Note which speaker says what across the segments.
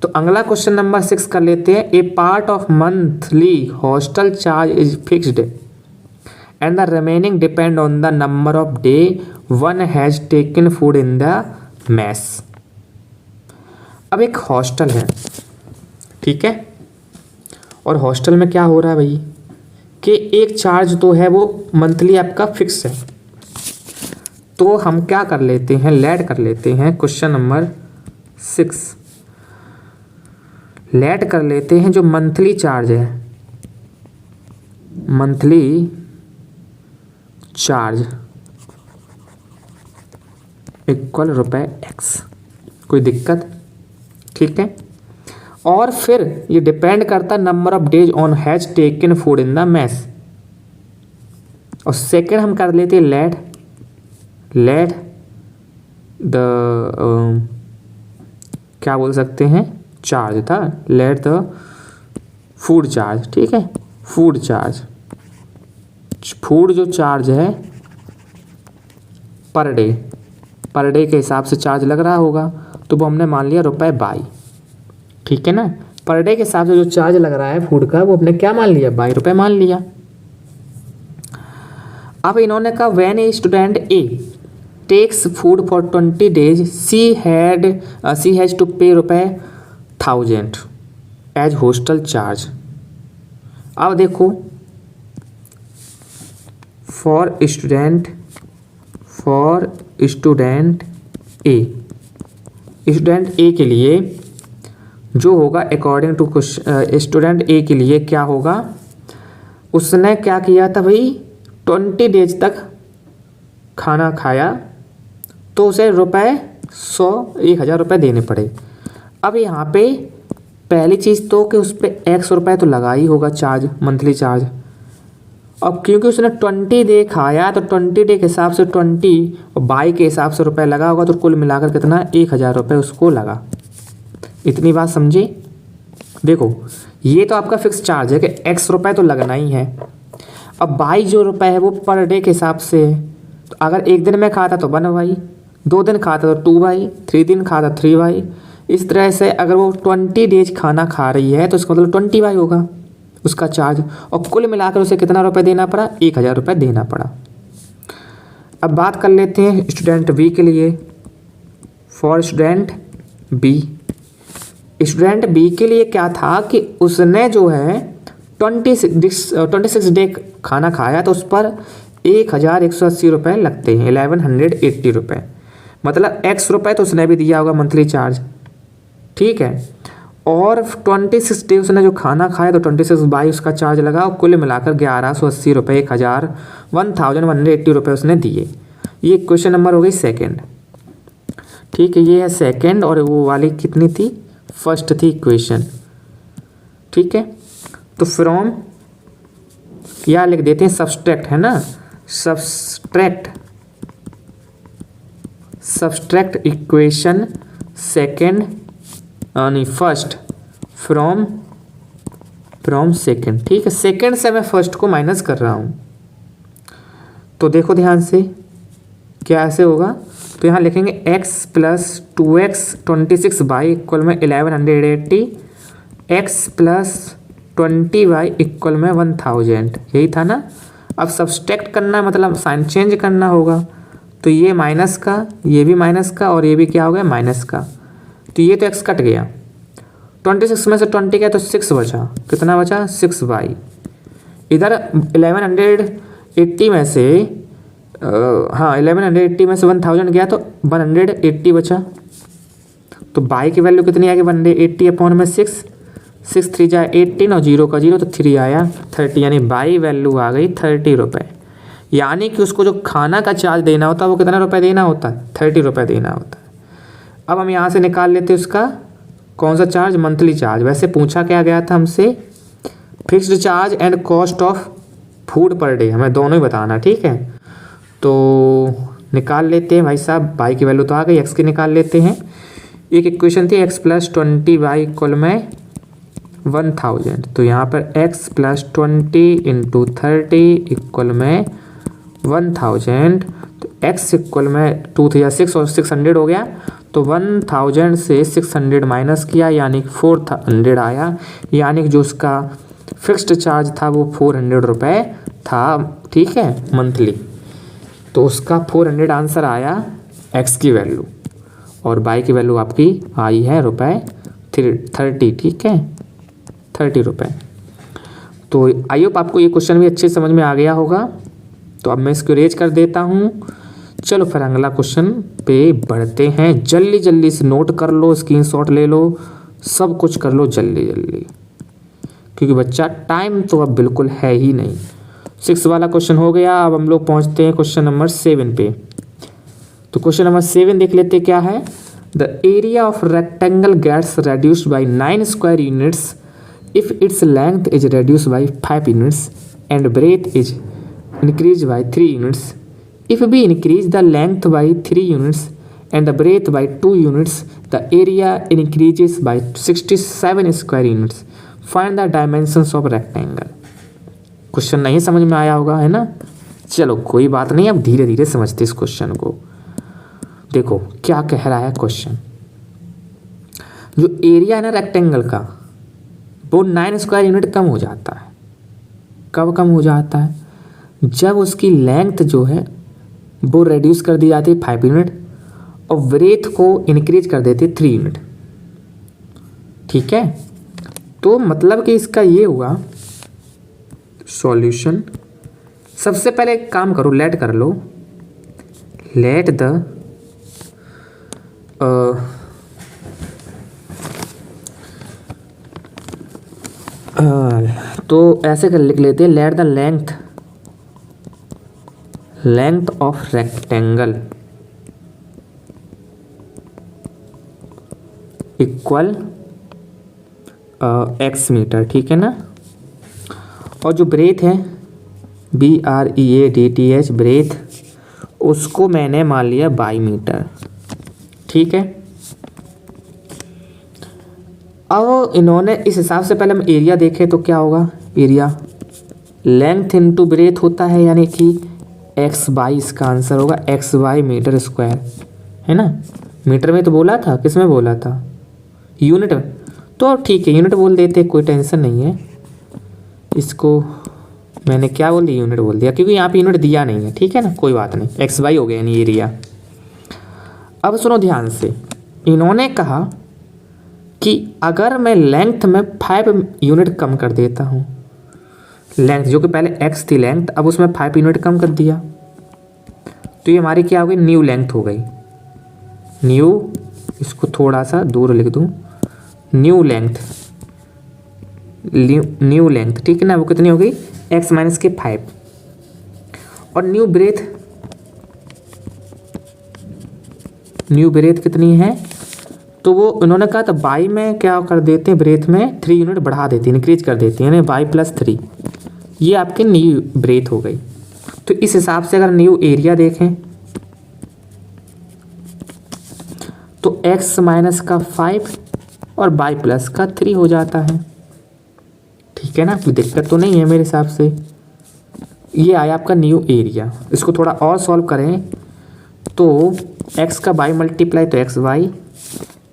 Speaker 1: तो अगला question number 6 कर लेते हैं। A part of monthly hostel charge is fixed and the remaining depend on the number of day one has taken food in the mess. अब एक hostel है, ठीक है, और हॉस्टल में क्या हो रहा है भाई कि एक चार्ज तो है वो मंथली आपका फिक्स है। तो हम क्या कर लेते हैं, लेट कर लेते हैं क्वेश्चन नंबर 6, लेट कर लेते हैं जो मंथली चार्ज है, मंथली चार्ज इक्वल रुपए x। कोई दिक्कत, ठीक है। और फिर ये डिपेंड करता number of days on has taken food in the mess. और सेकेंड हम कर लेते हैं लेट द क्या बोल सकते हैं, चार्ज था, लेट द फूड चार्ज, ठीक है, फूड चार्ज, फूड जो चार्ज है पर डे के हिसाब से चार्ज लग रहा होगा, तो वो हमने मान लिया ₹22, ठीक है ना। पर डे के हिसाब से जो चार्ज लग रहा है फूड का वो हमने क्या मान लिया, ₹22 मान लिया। अब इन्होंने कहा when a student a takes food for 20 days she has to pay ₹1000 as hostel charge. अब देखो फॉर स्टूडेंट ए के लिए जो होगा अकॉर्डिंग टू स्टूडेंट ए के लिए क्या होगा, उसने क्या किया था भाई 20 days तक खाना खाया तो उसे ₹1,000 देने पड़े। अब यहाँ पे पहली चीज़ तो कि उस पर ₹100 तो लगा ही होगा चार्ज, मंथली चार्ज। अब क्योंकि उसने 20 डे खाया तो 20 डे के हिसाब से 20 और 22 के हिसाब से रुपये लगा होगा, तो कुल मिलाकर कितना ₹1,000 उसको लगा। इतनी बात समझे। देखो ये तो आपका फिक्स चार्ज है कि X रुपये तो लगना ही है। अब 22 जो रुपये है वो पर डे के हिसाब से है, तो अगर एक दिन में खाता तो 1 भाई, 2 दिन खाता तो 2 भाई, 3 दिन खाता 3 भाई। इस तरह से अगर वो 20 डेज खाना खा रही है तो इसका मतलब 20 भाई होगा उसका चार्ज, और कुल मिलाकर उसे कितना रुपये देना पड़ा, ₹1,000 देना पड़ा। अब बात कर लेते हैं स्टूडेंट बी के लिए। फॉर स्टूडेंट बी के लिए क्या था कि उसने जो है 26 डे खाना खाया तो उस पर ₹1,180 लगते हैं, ₹1,180। मतलब X रुपये तो उसने भी दिया होगा मंथली चार्ज, ठीक है। और 26 डे उसने जो खाना खाया तो 26 बाई उसका चार्ज लगा, और कुल मिलाकर ₹1,180, 1,180 उसने दिए। ये क्वेश्चन नंबर हो गई सेकंड, ठीक है। ये है सेकंड, और वो वाली कितनी थी, फर्स्ट थी इक्वेशन, ठीक है। तो फ्रॉम या लिख देते हैं सब्सट्रैक्ट, है ना, सब्सट्रैक्ट इक्वेशन सेकंड यानी फर्स्ट फ्रॉम सेकंड, ठीक है। सेकंड से मैं फर्स्ट को माइनस कर रहा हूँ। तो देखो ध्यान से क्या ऐसे होगा, तो यहाँ लिखेंगे x + 2x 26y इक्वल में 1180, x + 20y इक्वल में 1000, यही था ना। अब सब्सट्रैक्ट करना मतलब साइन चेंज करना होगा, तो ये माइनस का, ये भी माइनस का, और ये भी क्या हो गया माइनस का। तो ये तो x कट गया, 26 में से 20 गया तो 6 बचा, कितना बचा 6y। इधर 1180 में से 1180 में से 1000 गया तो 180 बचा। तो y की वैल्यू कितनी आ गई 180/6, 6 3 जा 18 और 0 का 0 तो 3 आया 30, यानी y वैल्यू आ गई ₹30। यानी कि उसको जो खाना का चार्ज देना होता है वो कितना रुपये देना होता है, ₹30 देना होता है। अब हम यहाँ से निकाल लेते हैं उसका कौन सा चार्ज, मंथली चार्ज। वैसे पूछा क्या गया था हमसे, fixed charge and cost of food per day, हमें दोनों ही बताना, ठीक है। तो निकाल लेते हैं भाई साहब, y की वैल्यू तो आ गई, x की निकाल लेते हैं। एक इक्वेशन थी x + 20y इक्वल में 1000, तो यहाँ पर x + 20 × 30 इक्वल में 1000, तो x इक्वल में 2 3 6 और 600 हो गया, तो 1000 से 600 माइनस किया यानी 400 आया, यानी कि जो उसका फिक्स्ड चार्ज था वो 400 रुपये था, ठीक है, मंथली। तो उसका 400 आंसर आया एक्स की वैल्यू, और वाई की वैल्यू आपकी आई है ₹30, ठीक है, 30 रुपये। तो आई होप आपको ये क्वेश्चन भी अच्छे समझ में आ गया होगा। तो अब मैं इसको रेज कर देता हूँ। चलो फिर अगला क्वेश्चन पे बढ़ते हैं। जल्दी जल्दी से नोट कर लो, स्क्रीनशॉट ले लो, सब कुछ कर लो जल्दी जल्दी, क्योंकि बच्चा टाइम तो अब बिल्कुल है ही नहीं। 6 वाला क्वेश्चन हो गया। अब हम लोग पहुँचते हैं क्वेश्चन नंबर 7 पे। तो क्वेश्चन नंबर 7 देख लेते क्या है। The area of rectangle gets reduced by 9 square units if its length is reduced by 5 units and breadth is increased by 3 units. If we increase the length by 3 units and the breadth by 2 units, the area increases by 67 square units. Find the dimensions of rectangle. Question नहीं समझ में आया होगा, है ना। चलो कोई बात नहीं, अब धीरे धीरे समझते इस क्वेश्चन को। देखो क्या कह रहा है क्वेश्चन। जो एरिया है ना रेक्टेंगल का, वो 9 स्क्वायर यूनिट कम हो जाता है। कब कम हो जाता है? जब उसकी लेंथ जो है वो रेड्यूस कर दी जाती है 5 यूनिट और ब्रेथ को इंक्रीज कर देते 3 यूनिट, ठीक है। तो मतलब कि इसका ये हुआ सॉल्यूशन। सबसे पहले एक काम करो, लेट कर लो, लेट द तो ऐसे कर लिख लेते हैं, let the length of rectangle equal x metre, ठीक है ना। और जो ब्रेथ है BREADTH ब्रेथ, उसको मैंने मान लिया 22 मीटर, ठीक है। अब इन्होंने इस हिसाब से, पहले हम एरिया देखें तो क्या होगा। एरिया लेंथ इनटू ब्रेथ होता है, यानी कि x/y इसका आंसर होगा, x/y मीटर स्क्वायर, है ना। मीटर में तो बोला था, किस में बोला था, यूनिट में। तो ठीक है यूनिट बोल देते, कोई टेंशन नहीं है। इसको मैंने क्या बोल दिया, यूनिट बोल दिया, क्योंकि यहाँ पे यूनिट दिया नहीं है, ठीक है ना, कोई बात नहीं। x/y हो गया यानी एरिया। अब सुनो ध्यान से, इन्होंने कहा कि अगर मैं लेंथ में 5 यूनिट कम कर देता हूँ, लेंथ जो कि पहले x थी लेंथ, अब उसमें 5 यूनिट कम कर दिया, तो ये हमारी क्या हो गई, न्यू लेंथ हो गई। न्यू, इसको थोड़ा सा दूर लिख दूँ, न्यू लेंथ, ठीक है ना। वो कितनी हो गई, x माइनस के 5। और न्यू ब्रेथ कितनी है, तो वो उन्होंने कहा था बाई में क्या कर देते हैं, ब्रेथ में 3 यूनिट बढ़ा देते हैं, इंक्रीज कर देते हैं, यानी y+3, ये आपके न्यू ब्रेथ हो गई। तो इस हिसाब से अगर न्यू एरिया देखें तो x माइनस का 5 और y+3 हो जाता है, ठीक है ना। कोई दिक्कत तो नहीं है मेरे हिसाब से। ये आया आपका न्यू एरिया। इसको थोड़ा और सॉल्व करें तो x का y मल्टीप्लाई तो xy,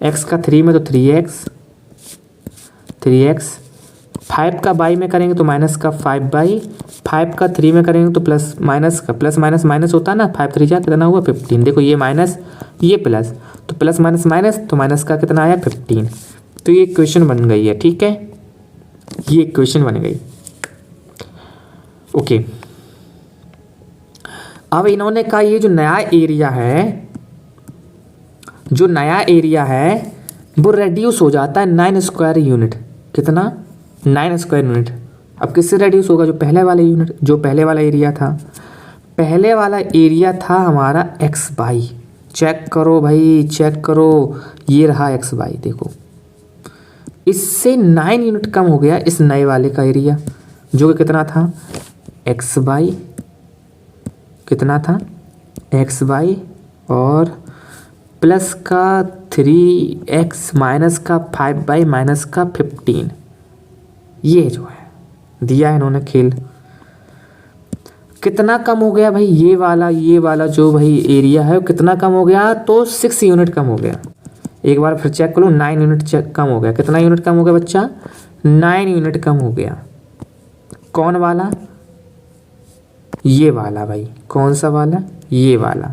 Speaker 1: x का 3 में तो 3x, 5 का y में करेंगे तो माइनस का 5y, 5 का 3 में करेंगे तो प्लस माइनस माइनस होता है ना, 5 3 जा कितना हुआ 15। देखो ये माइनस ये प्लस, तो प्लस माइनस तो माइनस का कितना आया 15। तो ये इक्वेशन बन गई है, ठीक है, ये इक्वेशन बन गई। ओके, अब इन्होंने कहा ये जो नया एरिया है वो रेड्यूस हो जाता है 9 स्क्वायर यूनिट। कितना, 9 स्क्वायर यूनिट। अब किससे रेड्यूस होगा, जो पहले वाला एरिया था। पहले वाला एरिया था हमारा x/y। चेक करो भाई, चेक करो, ये रहा x/y। देखो इससे 9 यूनिट कम हो गया इस नए वाले का एरिया, जो कि कितना था, x/y, कितना था x/y और प्लस का 3x माइनस का 5y माइनस का 15। ये जो है दिया है इन्होंने खेल। कितना कम हो गया भाई, ये वाला जो भाई एरिया है कितना कम हो गया, तो 6 यूनिट कम हो गया। एक बार फिर चेक करो, 9 यूनिट कम हो गया। कितना यूनिट कम हो गया बच्चा? 9 यूनिट कम हो गया। कौन वाला? ये वाला भाई। कौन सा वाला? ये वाला।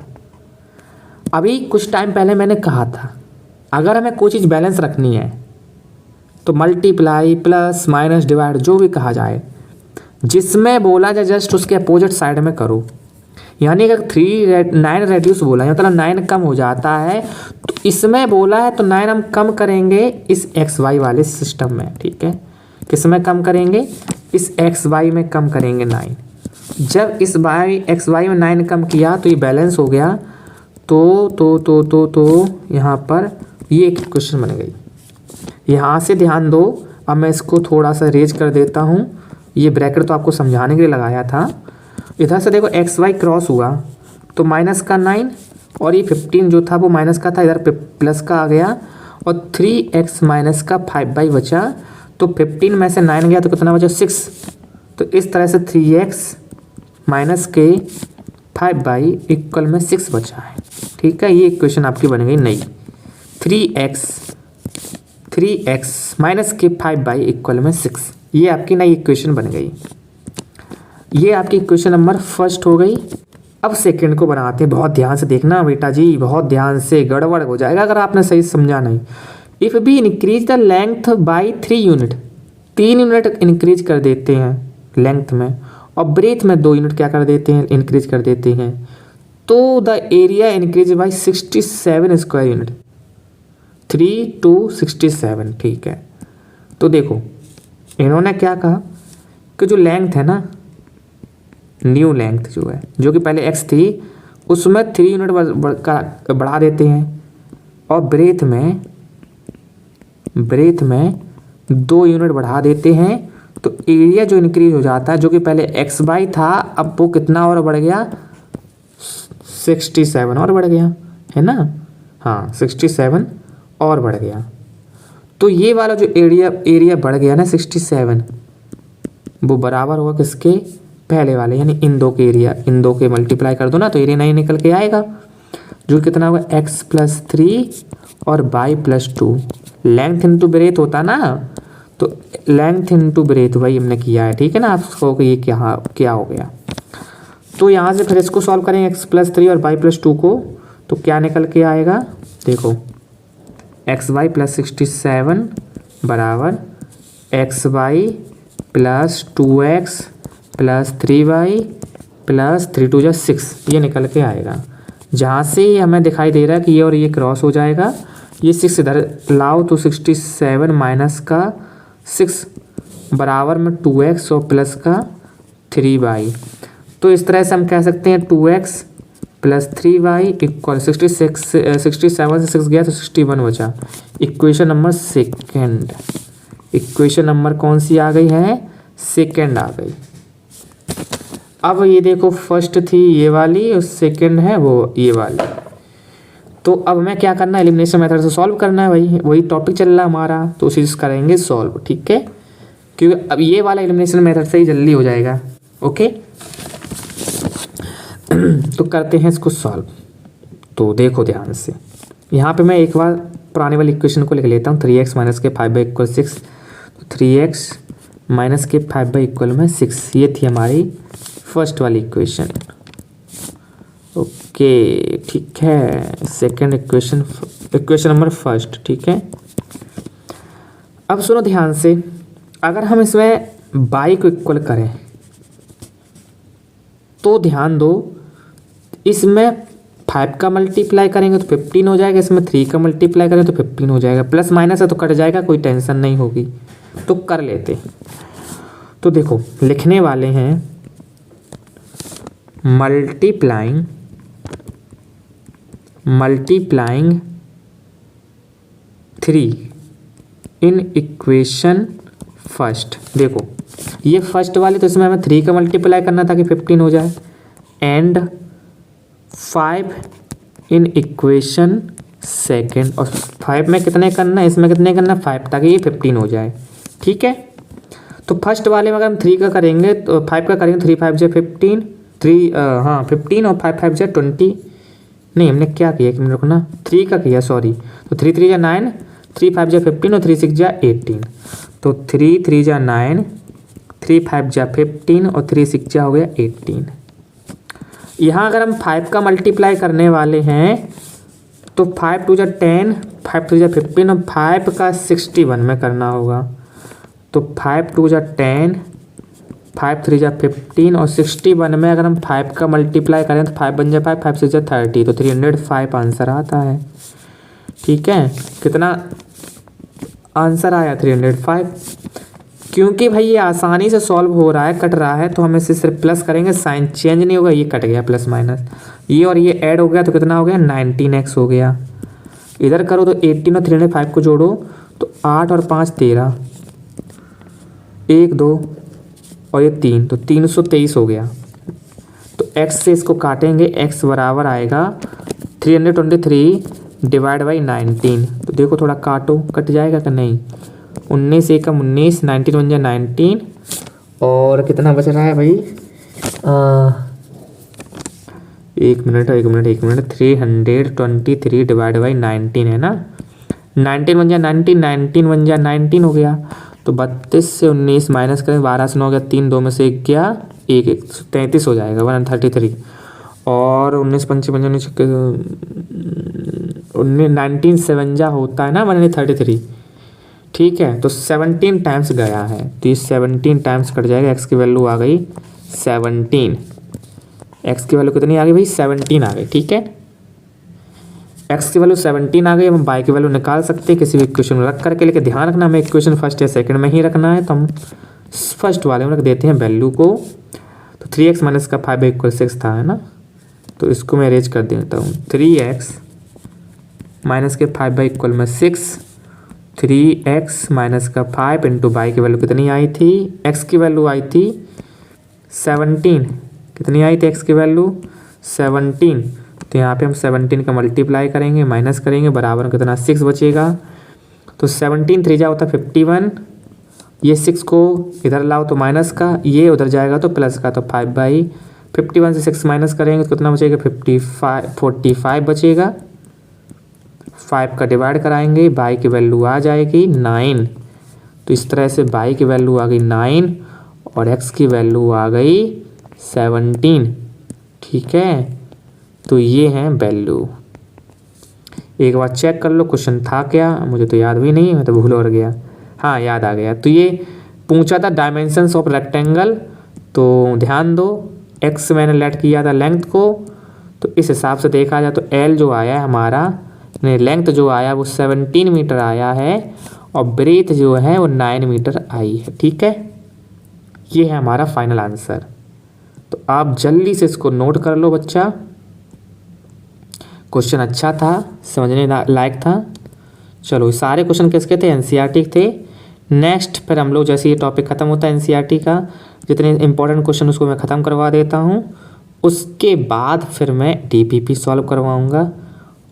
Speaker 1: अभी कुछ टाइम पहले मैंने कहा था अगर हमें कोई चीज़ बैलेंस रखनी है तो मल्टीप्लाई प्लस माइनस डिवाइड जो भी कहा जाए, जिसमें बोला जाए जस्ट उसके अपोजिट साइड में करो। यानी अगर 9 रेड्यूस बोला है मतलब 9 कम हो जाता है, तो इसमें बोला है तो 9 हम कम करेंगे इस एक्स वाई वाले सिस्टम में। ठीक है, किस में कम करेंगे? इस एक्स वाई में कम करेंगे 9। जब इस एक्स वाई में 9 कम किया तो ये बैलेंस हो गया। तो यहाँ पर ये एक क्वेश्चन बन गई। यहाँ से ध्यान दो, अब मैं इसको थोड़ा सा रेज कर देता हूँ। ये ब्रैकेट तो आपको समझाने के लिए लगाया था। इधर से देखो एक्स वाई क्रॉस हुआ तो माइनस का 9 और ये 15 जो था वो माइनस का था, इधर प्लस का आ गया और 3x माइनस का 5y बचा। तो 15 में से 9 गया तो कितना बचा? 6। तो इस तरह से 3x माइनस के 5y इक्वल में 6 बचा है। ठीक है, ये इक्वेशन आपकी बन गई नई। 3x माइनस के 5y इक्वल में 6, ये आपकी नई इक्वेशन बन गई। ये आपकी इक्वेशन नंबर फर्स्ट हो गई। अब सेकंड को बनाते हैं। बहुत ध्यान से देखना बेटा जी, बहुत ध्यान से, गड़बड़ हो जाएगा अगर आपने सही समझा नहीं। If be increase the length by 3 unit, 3 unit increase कर देते हैं लेंथ में, और ब्रेथ में 2 यूनिट क्या कर देते हैं? इंक्रीज कर देते हैं, तो the area increase by 67 square unit. 3 to 67। ठीक है, तो देखो इन्होंने क्या कहा कि जो लेंथ है ना, न्यू लेंथ जो है, जो कि पहले x थी, उसमें 3 यूनिट बढ़ा देते हैं, और ब्रेथ में 2 यूनिट बढ़ा देते हैं, तो एरिया जो इंक्रीज हो जाता है, जो कि पहले x बाई था, अब वो कितना और बढ़ गया? 67 और बढ़ गया, है ना? हाँ, 67 और बढ़ गया। तो ये वाला जो एरिया बढ़ गया ना 67, वो बराबर होगा किसके? पहले वाले, यानी इन दो के एरिया, इन दो के मल्टीप्लाई कर दो ना तो एरिया नहीं निकल के आएगा, जो कितना होगा? x+3 और y+2। लेंथ इंटू ब्रेथ होता ना, तो लेंथ इंटू ब्रेथ वही हमने किया है। ठीक है ना, आपको कि ये क्या हो गया। तो यहाँ से फिर इसको सॉल्व करेंगे x+3 और y+2 को, तो क्या निकल के आएगा? देखो xy + 67 बराबर xy + 2x + 3y + 3 2 6, ये निकल के आएगा। जहाँ से हमें दिखाई दे रहा है कि ये और ये क्रॉस हो जाएगा, ये 6 इधर लाओ तो 67 माइनस का 6 बराबर में 2x और प्लस का 3y। तो इस तरह से हम कह सकते हैं 2x + 3y इक्वल 67 से 6 गया तो 61 बचा। Equation number second. Equation number कौन सी आ गई है? सेकेंड आ गई। अब ये देखो, फर्स्ट थी ये वाली और सेकेंड है वो ये वाली। तो अब हमें क्या करना है? एलिमिनेशन मेथड से सॉल्व करना है, वही टॉपिक चल रहा है हमारा, तो उसी से करेंगे सॉल्व। ठीक है, क्योंकि अब ये वाला एलिमिनेशन मेथड से ही जल्दी हो जाएगा। ओके, तो करते हैं इसको सॉल्व। तो देखो ध्यान से, यहाँ पे मैं एक बार पुराने वाली इक्वेशन को लिख लेता हूँ। 3x माइनस के 5y इक्वल 6, तो 3x माइनस के 5y इक्वल में 6, ये थी हमारी फर्स्ट वाली इक्वेशन। ओके, ठीक है, सेकंड इक्वेशन नंबर फर्स्ट। ठीक है, अब सुनो ध्यान से, अगर हम इसमें y को इक्वल करें तो ध्यान दो, इसमें 5 का मल्टीप्लाई करेंगे तो 15 हो जाएगा, इसमें 3 का मल्टीप्लाई करें तो 15 हो जाएगा। प्लस माइनस है तो कट जाएगा, कोई टेंशन नहीं होगी। तो कर लेते। तो देखो लिखने वाले हैं मल्टीप्लाइंग 3 इन इक्वेशन फर्स्ट। देखो ये फर्स्ट वाली, तो इसमें हमें 3 का मल्टीप्लाई करना था कि 15 हो जाए, एंड 5 इन इक्वेशन सेकेंड। और 5 में कितने करना है? इसमें कितने करना है? 5, ताकि ये 15 हो जाए। ठीक है, तो फर्स्ट वाले में अगर हम 3 का करेंगे तो 5 का करेंगे, 3 5 जा 15, 15 और 5 5 जा 20, नहीं हमने क्या किया, एक मिनट रुकना, 3 का किया सॉरी। तो 3 3 जा 9, 3 5 जा 15 और 3 6 जा 18। तो 3 3 जा 9, 3 5 जा 15 और 3 6 जा हो गया 18। यहाँ अगर हम 5 का मल्टीप्लाई करने वाले हैं तो 5 2 जा 10, 5 3 जा 15 और 5 का 61 में करना होगा। तो 5 2 जा 10, 5 3 जा 15 और 61 में अगर हम 5 का मल्टीप्लाई करें तो 5 बन जा 5, 5 6 जा 30, तो 305 आंसर आता है। ठीक है, कितना आंसर आया 305। क्योंकि भाई ये आसानी से सॉल्व हो रहा है, कट रहा है, तो हम इसे सिर्फ प्लस करेंगे, साइन चेंज नहीं होगा, ये कट गया प्लस माइनस, ये और ये ऐड हो गया तो कितना हो गया 19x हो गया। इधर करो तो 18 और 305 को जोड़ो तो 8 और 5 13, 1 2 और ये 3, तो 323 हो गया। तो x से इसको काटेंगे, x बराबर आएगा 323 डिवाइड बाई 19। तो देखो थोड़ा काटो, कट जाएगा कि नहीं, 19 एकम 19, 19 बन जाए 19 और कितना बच रहा है भाई, एक मिनट 323 डिवाइड बाई 19 है ना, 19 बन जाए 19, 19 बन जाए 19 हो गया। तो 32 से 19 माइनस करें, 12 से 9 गया, 3 2 में से 1 गया 1, 33 हो जाएगा 133। और 19 पंचे 19 19 57 होता है ना 133। ठीक है, तो 17 टाइम्स गया है, तो ये 17 टाइम्स कट जाएगा, एक्स की वैल्यू आ गई 17। एक्स की वैल्यू कितनी आ गई भाई 17 आ गई। ठीक है, एक्स की वैल्यू 17 आ गई। हम वाई की वैल्यू निकाल सकते हैं किसी भी इक्वेशन में रख करके, लेकिन ध्यान रखना हमें इक्वेशन फर्स्ट या सेकंड में ही रखना है, तो हम फर्स्ट वाले में रख देते हैं वैल्यू को। तो 3x माइनस का 5 = 6 था, है ना, तो इसको मैं अरेंज कर देता हूँ। 3x माइनस के 5 = 6, 3x माइनस का 5 इंटू वाई की वैल्यू कितनी आई थी, x की वैल्यू आई थी 17, कितनी आई थी x की वैल्यू 17। तो यहाँ पे हम 17 का मल्टीप्लाई करेंगे, माइनस करेंगे, बराबर कितना 6 बचेगा। तो 17 3 जा होता 51, ये 6 को इधर लाओ तो माइनस का, ये उधर जाएगा तो प्लस का, तो 5/51 से 6 माइनस करेंगे तो कितना बचेगा 45 बचेगा। 5 का डिवाइड कराएंगे, बाई की वैल्यू आ जाएगी 9। तो इस तरह से बाई की वैल्यू आ गई 9 और एक्स की वैल्यू आ गई 17। ठीक है, तो ये है वैल्यू। एक बार चेक कर लो क्वेश्चन था क्या, मुझे तो याद भी नहीं, मैं तो भूल और गया। हाँ याद आ गया। तो ये पूछा था डायमेंशंस ऑफ रेक्टेंगल, तो ध्यान दो एक्स मैंने लेट किया था लेंथ को, तो इस हिसाब से देखा जाए तो एल जो आया है हमारा, लेंथ जो आया वो 17 मीटर आया है और ब्रेथ जो है वो 9 मीटर आई है। ठीक है, ये है हमारा फाइनल आंसर। तो आप जल्दी से इसको नोट कर लो बच्चा, क्वेश्चन अच्छा था, समझने लायक था। चलो सारे क्वेश्चन किसके थे, एनसीईआरटी थे। नेक्स्ट फिर हम लोग जैसे ये टॉपिक ख़त्म होता है एनसीईआरटी का, जितने इंपॉर्टेंट क्वेश्चन उसको मैं ख़त्म करवा देता हूँ, उसके बाद फिर मैं डीपीपी सॉल्व करवाऊँगा।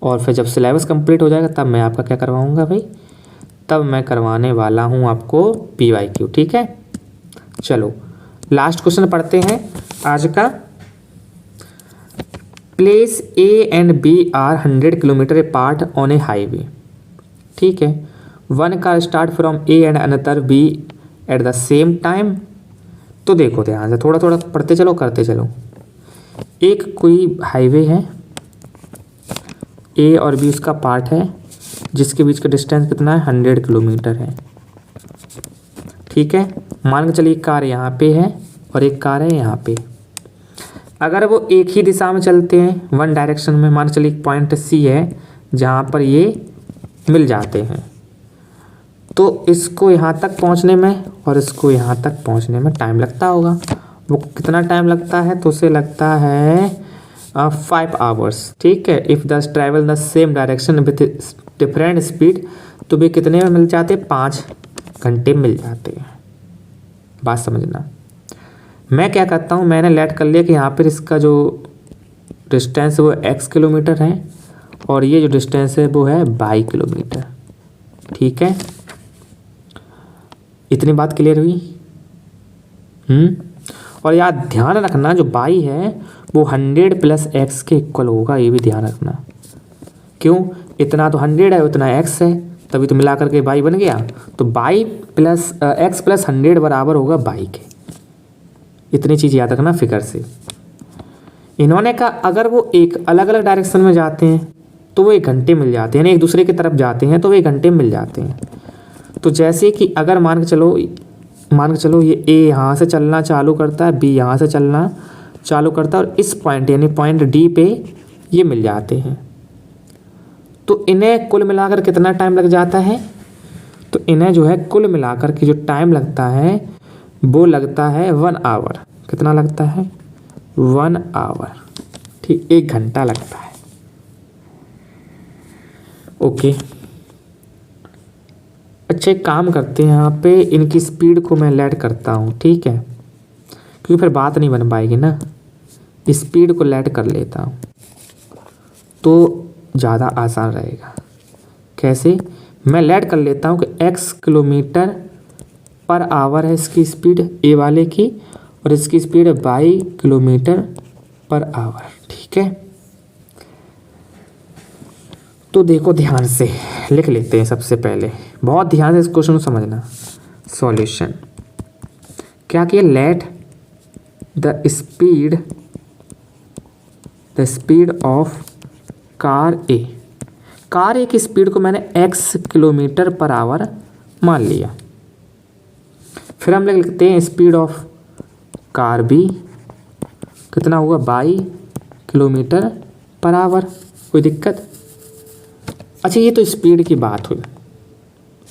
Speaker 1: और फिर जब सिलेबस कंप्लीट हो जाएगा तब मैं आपका क्या करवाऊँगा भाई, तब मैं करवाने वाला हूँ आपको PYQ। ठीक है, चलो लास्ट क्वेश्चन पढ़ते हैं आज का। Place A and B are 100 kilometre apart on A highway. ठीक है, one car start from A and another B at the same time. तो देखो ध्यान से, थोड़ा थोड़ा पढ़ते चलो करते चलो। एक कोई हाईवे है, A और B उसका पार्ट है, जिसके बीच का डिस्टेंस कितना है 100 किलोमीटर है। ठीक है, मान के चलिए कार यहाँ पे है और एक कार है यहाँ पे। अगर वो एक ही दिशा में चलते हैं, वन डायरेक्शन में, मान चलिए पॉइंट C है जहाँ पर ये मिल जाते हैं, तो इसको यहाँ तक पहुँचने में और इसको यहाँ तक पहुँचने में टाइम लगता होगा। वो कितना टाइम लगता है, तो उसे लगता है 5 आवर्स। ठीक है, if the travel the same direction with different speed, तो भी कितने में मिल जाते, 5 घंटे मिल जाते हैं। बात समझना, मैं क्या करता हूँ, मैंने लेट कर लिया कि यहाँ पर इसका जो डिस्टेंस वो x किलोमीटर है और ये जो डिस्टेंस है वो है y किलोमीटर। ठीक है, इतनी बात क्लियर हुई। और याद ध्यान रखना जो y है वो 100 प्लस x के इक्वल होगा, ये भी ध्यान रखना। क्यों? इतना तो 100 है, उतना x है, तभी तो मिला करके y बन गया। तो y प्लस x प्लस 100 बराबर होगा y के। इतनी चीज़ याद रखना फिगर से। इन्होंने कहा अगर वो एक अलग अलग डायरेक्शन में जाते हैं तो वो 1 घंटे मिल जाते हैं, यानी एक दूसरे की तरफ जाते हैं तो वो 1 घंटे मिल जाते हैं। तो जैसे कि अगर मान के चलो ये A यहाँ से चलना चालू करता है, B यहाँ से चलना चालू करता है और इस पॉइंट यानी पॉइंट D पे ये मिल जाते हैं, तो इन्हें कुल मिलाकर कितना टाइम लग जाता है? तो इन्हें जो है कुल मिलाकर के जो टाइम लगता है वो लगता है 1 आवर। कितना लगता है? 1 आवर। ठीक, 1 घंटा लगता है। ओके, अच्छा एक काम करते हैं, यहाँ पे इनकी स्पीड को मैं लेट करता हूँ, ठीक है, क्योंकि फिर बात नहीं बन पाएगी ना। स्पीड को लेट कर लेता हूँ तो ज़्यादा आसान रहेगा। कैसे? मैं लेट कर लेता हूँ कि x किलोमीटर पर आवर है इसकी स्पीड A वाले की, और इसकी स्पीड है y किलोमीटर पर आवर। ठीक है, तो देखो ध्यान से लिख लेते हैं। सबसे पहले बहुत ध्यान से इस क्वेश्चन को समझना। सॉल्यूशन क्या किया? Let the speed of car A की स्पीड को मैंने x किलोमीटर पर आवर मान लिया। फिर हम लिखते हैं स्पीड ऑफ कार बी कितना हुआ? y kilometre per hour. कोई दिक्कत? अच्छा, ये तो स्पीड की बात हुई।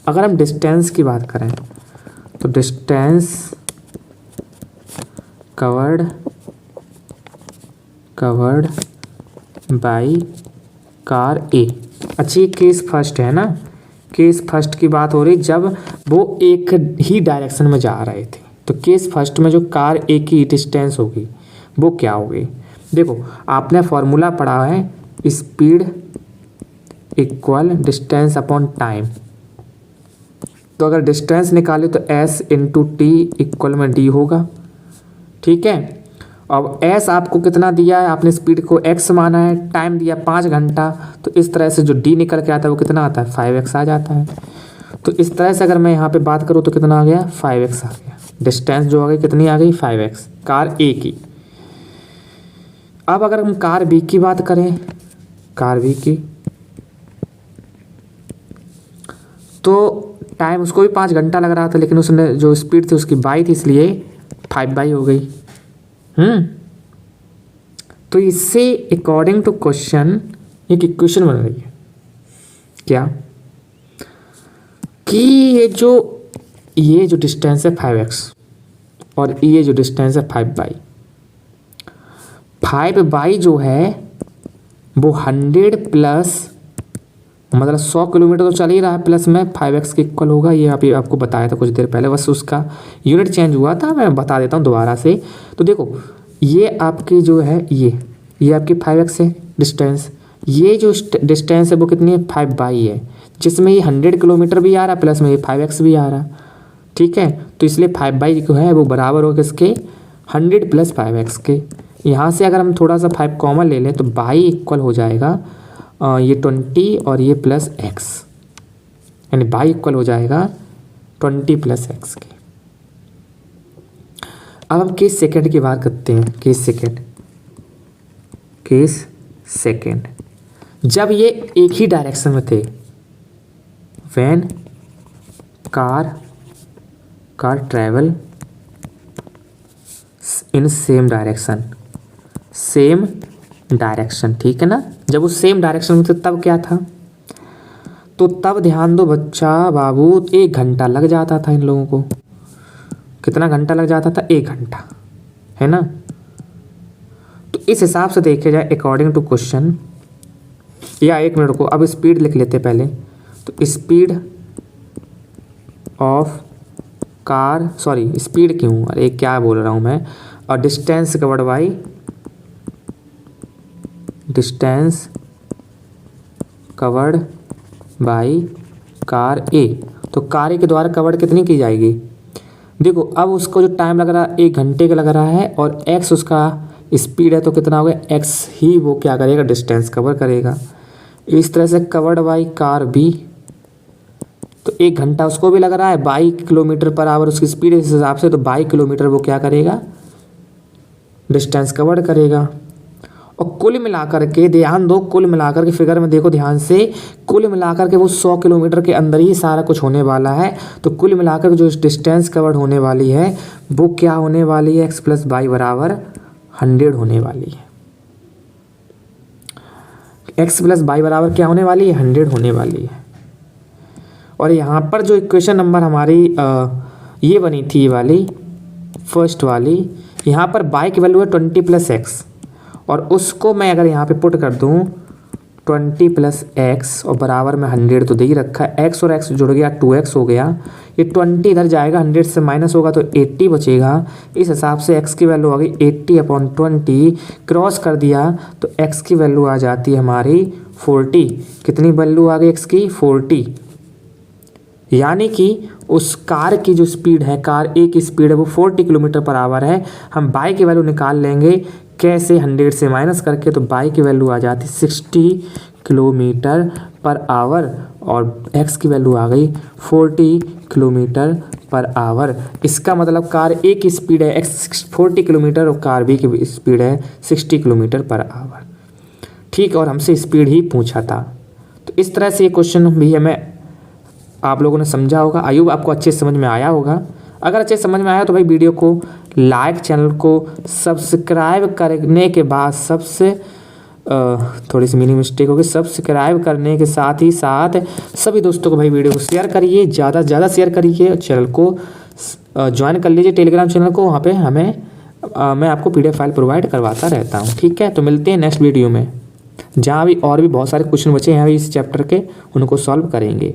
Speaker 1: अगर हम डिस्टेंस की बात करें तो डिस्टेंस कवर्ड बाय कार ए। अच्छा, ये केस फर्स्ट है ना, केस फर्स्ट की बात हो रही जब वो एक ही डायरेक्शन में जा रहे थे। तो केस फर्स्ट में जो कार ए की डिस्टेंस होगी वो क्या होगी? देखो आपने फॉर्मूला पढ़ा है, speed equal distance upon time. तो अगर डिस्टेंस निकाले तो s इंटू टी इक्वल में d होगा। ठीक है, अब s आपको कितना दिया है? आपने स्पीड को x माना है, टाइम दिया 5 घंटा, तो इस तरह से जो d निकल के आता है वो कितना आता है? 5x आ जाता है। तो इस तरह से अगर मैं यहाँ पे बात करूँ तो कितना आ गया? 5x आ गया। डिस्टेंस जो आ गई कितनी आ गई? 5x कार A की। अब अगर हम कार B की बात करें, कार B की, तो टाइम उसको भी 5 घंटा लग रहा था, लेकिन उसने जो स्पीड थी उसकी बाई थी, इसलिए 5 हो गई। तो इससे अकॉर्डिंग टू क्वेश्चन एक इक्वेशन बन रही है क्या कि ये जो डिस्टेंस है 5x और ये जो डिस्टेंस है 5 जो है वो 100 प्लस मतलब 100 किलोमीटर तो चल ही रहा है, प्लस में 5x के इक्वल होगा। ये अभी आपको बताया था कुछ देर पहले, बस उसका यूनिट चेंज हुआ था, मैं बता देता हूँ दोबारा से। तो देखो ये आपकी जो है ये आपकी 5x है डिस्टेंस, ये जो डिस्टेंस है वो कितनी है? 5 है, जिसमें ये 100 किलोमीटर भी आ रहा है, प्लस में ये 5x भी आ रहा है। ठीक है, तो इसलिए 5 जो है वो बराबर हो किसके? 100 प्लस 5x के। यहाँ से अगर हम थोड़ा सा 5 कॉमन ले लें तो y इक्वल हो जाएगा ये 20 और ये प्लस x, यानी y इक्वल हो जाएगा 20 प्लस x के। अब हम केस सेकंड की बात करते हैं। केस सेकंड जब ये एक ही डायरेक्शन में थे, when car travel in same direction, ठीक है ना। जब वो सेम डायरेक्शन में थे तब क्या था? तो तब ध्यान दो बच्चा बाबू, 1 घंटा लग जाता था इन लोगों को। कितना घंटा लग जाता था? 1 घंटा, है ना। तो इस हिसाब से देखे जाए अकॉर्डिंग टू क्वेश्चन, या 1 मिनट को अब स्पीड लिख लेते पहले। तो speed of car, sorry speed क्यों, अरे क्या बोल रहा हूँ मैं, और डिस्टेंस कवर्ड बाई कार ए। तो कार ए के द्वारा कवर्ड कितनी की जाएगी? देखो अब उसको जो टाइम लग रहा है 1 घंटे का लग रहा है और x उसका स्पीड है, तो कितना हो गया x ही वो क्या करेगा, डिस्टेंस कवर करेगा। इस तरह से कवर्ड बाई कार बी, तो 1 घंटा उसको भी लग रहा है, 22 किलोमीटर पर आवर उसकी स्पीड है इस हिसाब से, तो 22 किलोमीटर वो क्या करेगा, डिस्टेंस कवर करेगा। और कुल मिलाकर के ध्यान दो, कुल मिलाकर के फिगर में देखो ध्यान से, कुल मिलाकर के वो 100 किलोमीटर के अंदर ही सारा कुछ होने वाला है। तो कुल मिलाकर के जो डिस्टेंस कवर्ड होने वाली है वो क्या होने वाली है, x प्लस वाई बराबर 100 होने वाली है। x प्लस वाई बराबर क्या होने वाली है, 100 होने वाली है। और यहाँ पर जो इक्वेशन नंबर हमारी ये बनी थी, ये वाली फर्स्ट वाली, यहाँ पर y की वैल्यू है 20 प्लस एक्स, और उसको मैं अगर यहाँ पे पुट कर दूँ 20 प्लस एक्स और बराबर में 100 तो दे ही रखा है, x और x जुड़ गया 2x हो गया, ये 20 इधर जाएगा 100 से माइनस होगा तो 80 बचेगा। इस हिसाब से x की वैल्यू आ गई 80/20, क्रॉस कर दिया तो x की वैल्यू आ जाती है हमारी 40। कितनी वैल्यू आ गई x की, 40। यानी कि उस कार की जो स्पीड है, कार ए की स्पीड है वो 40 किलोमीटर पर आवर है। हम बाई की वैल्यू निकाल लेंगे कैसे, 100 से माइनस करके, तो बाई की वैल्यू आ जाती 60 किलोमीटर पर आवर और एक्स की वैल्यू आ गई 40 किलोमीटर पर आवर। इसका मतलब कार ए की स्पीड है एक्स 40 किलोमीटर और कार बी की स्पीड है 60 किलोमीटर पर आवर। ठीक, और हमसे स्पीड ही पूछा था। तो इस तरह से ये क्वेश्चन भी हमें आप लोगों ने समझा होगा। आई होप आपको अच्छे समझ में आया होगा। अगर अच्छे समझ में आया तो भाई वीडियो को लाइक, चैनल को सब्सक्राइब करने के बाद सबसे थोड़ी सी मिनी मिस्टेक होगी, सब्सक्राइब करने के साथ ही साथ सभी दोस्तों को भाई वीडियो को शेयर करिए, ज़्यादा से ज़्यादा शेयर करिए। चैनल को ज्वाइन कर लीजिए, टेलीग्राम चैनल को, वहाँ पे मैं आपको PDF फाइल प्रोवाइड करवाता रहता हूँ। ठीक है, तो मिलते हैं नेक्स्ट वीडियो में, जहाँ भी और भी बहुत सारे क्वेश्चन बचे हैं इस चैप्टर के, उनको सॉल्व करेंगे।